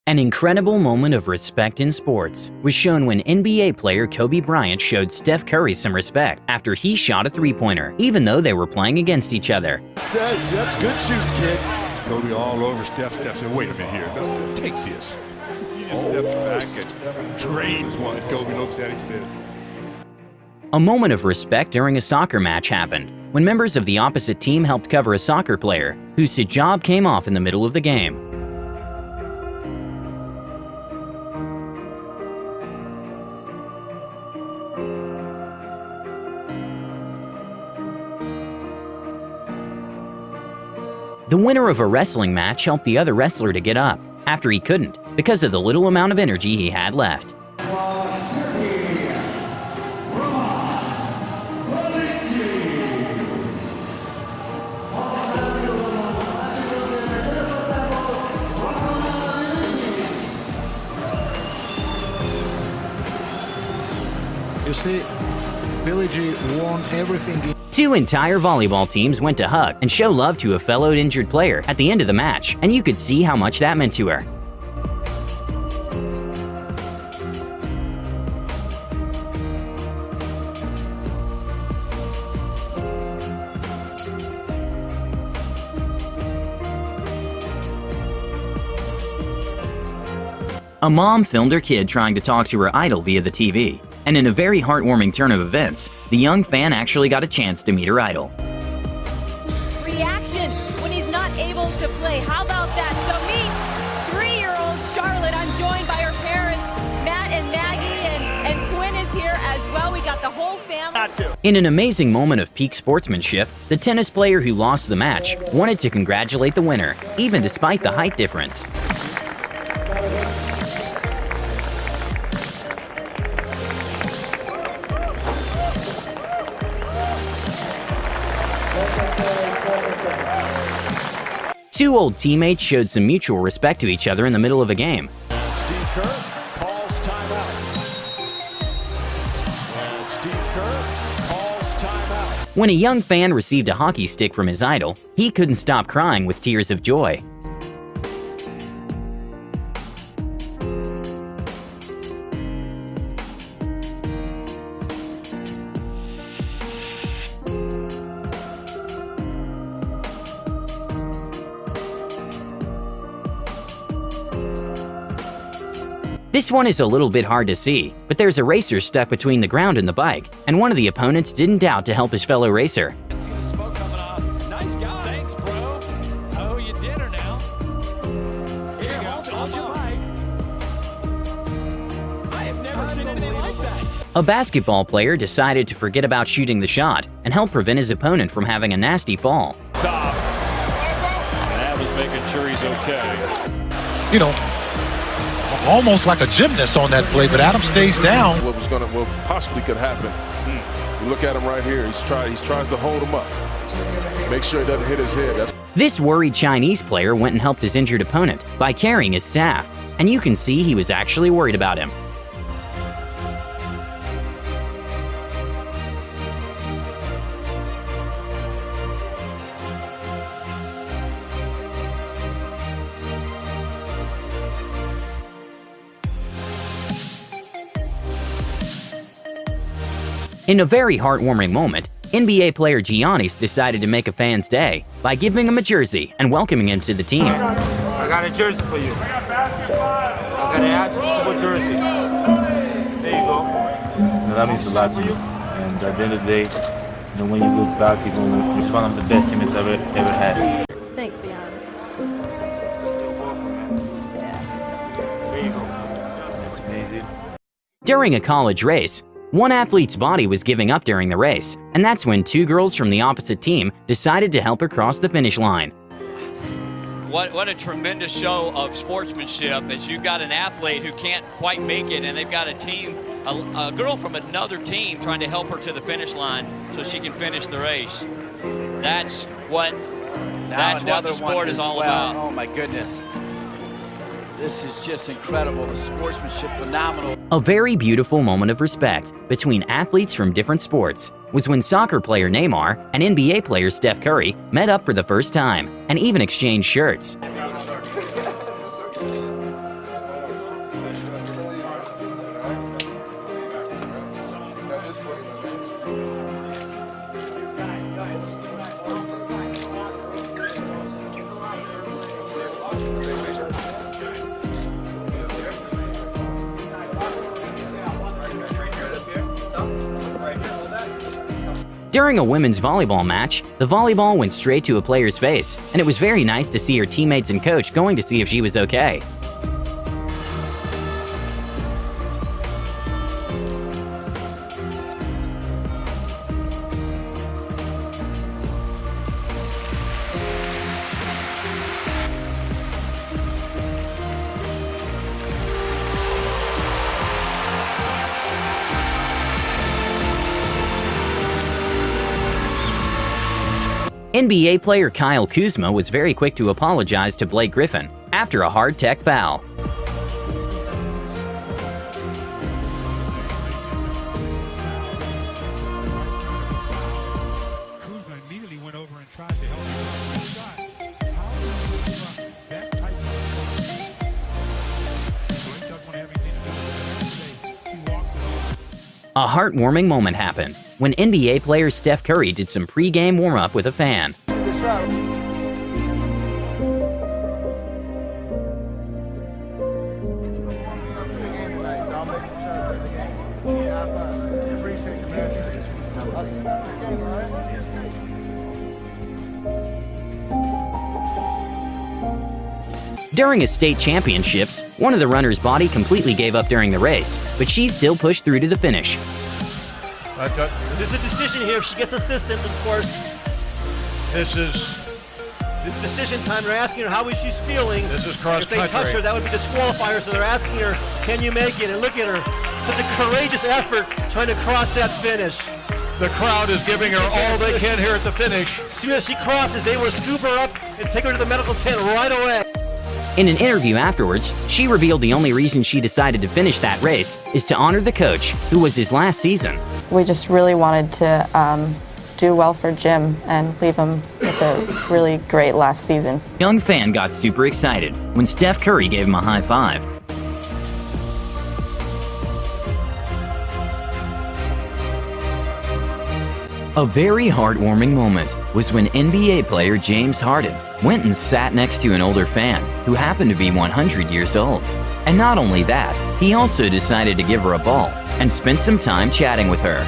An incredible moment of respect in sports was shown when NBA player Kobe Bryant showed Steph Curry some respect after he shot a three-pointer, even though they were playing against each other. Says, that's good shooting, kid. Kobe all over Steph. Steph said, wait a minute here. No, take this. He just steps back and drains one. Kobe looks at him and says. A moment of respect during a soccer match happened when members of the opposite team helped cover a soccer player whose hijab came off in the middle of the game. The winner of a wrestling match helped the other wrestler to get up after he couldn't because of the little amount of energy he had left. You see, Billie G won everything. Two entire volleyball teams went to hug and show love to a fellow injured player at the end of the match, and you could see how much that meant to her. A mom filmed her kid trying to talk to her idol via the TV, and in a very heartwarming turn of events, the young fan actually got a chance to meet her idol. Reaction when he's not able to play. How about that? So meet 3-year-old Charlotte. I'm joined by her parents, Matt and Maggie, and Quinn is here as well. We got the whole family. In an amazing moment of peak sportsmanship, the tennis player who lost the match wanted to congratulate the winner, even despite the height difference. Two old teammates showed some mutual respect to each other in the middle of a game. Steve Kerr calls timeout. And Steve Kerr calls timeout. When a young fan received a hockey stick from his idol, he couldn't stop crying with tears of joy. This one is a little bit hard to see, but there's a racer stuck between the ground and the bike, and one of the opponents didn't doubt to help his fellow racer. See the smoke coming off. Nice guy. Thanks, bro. I owe you dinner now. Here you go. Hold your bike. I have never seen anything like that. A basketball player decided to forget about shooting the shot and help prevent his opponent from having a nasty fall. Top. And that was making sure he's okay. You know, almost like a gymnast on that play, but Adam stays down. What possibly could happen. You look at him right here. He's tries to hold him up. Make sure he doesn't hit his head. This worried Chinese player went and helped his injured opponent by carrying his staff, and you can see he was actually worried about him. In a very heartwarming moment, NBA player Giannis decided to make a fan's day by giving him a jersey and welcoming him to the team. I got a jersey for you. I got basketball. I got an actual jersey. There you go. That means a lot to me. And at the end of the day, when you look back, it's one of the best teammates I've ever had. Thanks, Giannis. There you go. That's amazing. During a college race, one athlete's body was giving up during the race, and that's when two girls from the opposite team decided to help her cross the finish line. What a tremendous show of sportsmanship as you've got an athlete who can't quite make it, and they've got a team, a girl from another team trying to help her to the finish line so she can finish the race. That's what the sport is all about. Oh my goodness. This is just incredible. The sportsmanship, phenomenal. A very beautiful moment of respect between athletes from different sports was when soccer player Neymar and NBA player Steph Curry met up for the first time and even exchanged shirts. During a women's volleyball match, the volleyball went straight to a player's face, and it was very nice to see her teammates and coach going to see if she was okay. NBA player Kyle Kuzma was very quick to apologize to Blake Griffin after a hard tech foul. Kuzma immediately went over and tried to help him shot. How does that type of so he doesn't want to have anything to do with it. He walked it off. A heartwarming moment happened when NBA player Steph Curry did some pre-game warm-up with a fan. During a state championships, one of the runner's body completely gave up during the race, but she still pushed through to the finish. There's a decision here. If she gets assistance, of course. This is decision time. They're asking her how she's feeling. This is cross If they country. touch her, that would be disqualifier. So they're asking her, can you make it? And look at her. Such a courageous effort trying to cross that finish. the crowd is giving her all they can here at the finish. As soon as she crosses, they will scoop her up and take her to the medical tent right away. In an interview afterwards, she revealed the only reason she decided to finish that race is to honor the coach, who was his last season. We just really wanted to do well for Jim and leave him with a really great last season. Young fan got super excited when Steph Curry gave him a high five. A very heartwarming moment was when NBA player James Harden went and sat next to an older fan who happened to be 100 years old. And not only that, he also decided to give her a ball and spent some time chatting with her.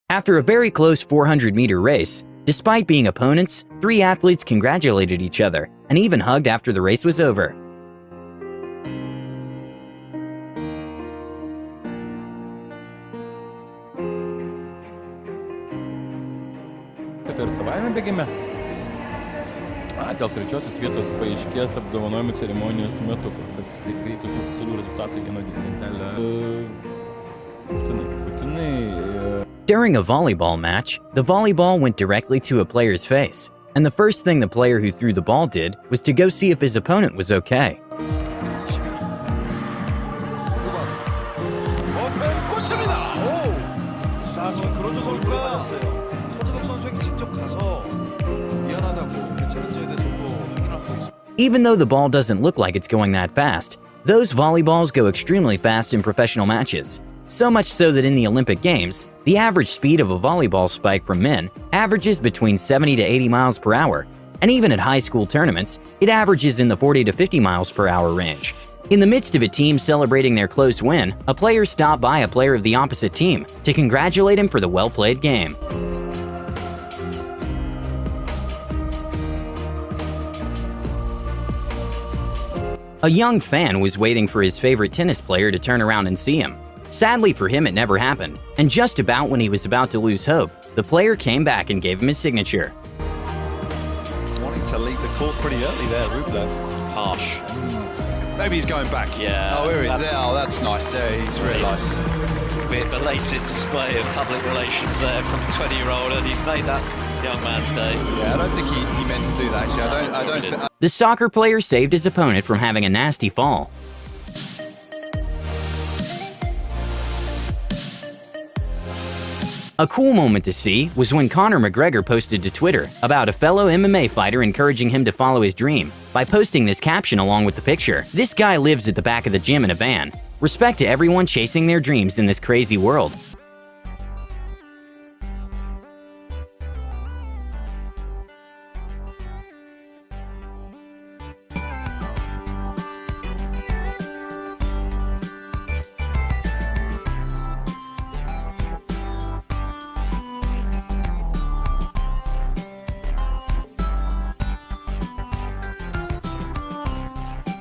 After a very close 400-meter race, despite being opponents, three athletes congratulated each other and even hugged after the race was over. Ir savaime bėgime. Dėl trečiosios vietos paaiškės apdovanojimų ceremonijos metu, kas taip greitai tų oficialių rezultatų vieną lentelę. Būtinai. During a volleyball match, the volleyball went directly to a player's face, and the first thing the player who threw the ball did was to go see if his opponent was okay. Even though the ball doesn't look like it's going that fast, those volleyballs go extremely fast in professional matches. So much so that in the Olympic Games, the average speed of a volleyball spike from men averages between 70 to 80 miles per hour, and even at high school tournaments, it averages in the 40 to 50 miles per hour range. In the midst of a team celebrating their close win, a player stopped by a player of the opposite team to congratulate him for the well-played game. A young fan was waiting for his favorite tennis player to turn around and see him. Sadly for him, it never happened, and just about when he was about to lose hope, the player came back and gave him his signature. Wanting to leave the court pretty early there, Rublev. Harsh. Maybe he's going back. Yeah. Oh, here he is. Oh, that's nice. There, he's realised it. A bit belated display of public relations there from the 20-year-old, and he's made that young man's day. Yeah, I don't think he meant to do that, actually. I don't think... The soccer player saved his opponent from having a nasty fall. A cool moment to see was when Conor McGregor posted to Twitter about a fellow MMA fighter encouraging him to follow his dream by posting this caption along with the picture. "This guy lives at the back of the gym in a van. Respect to everyone chasing their dreams in this crazy world."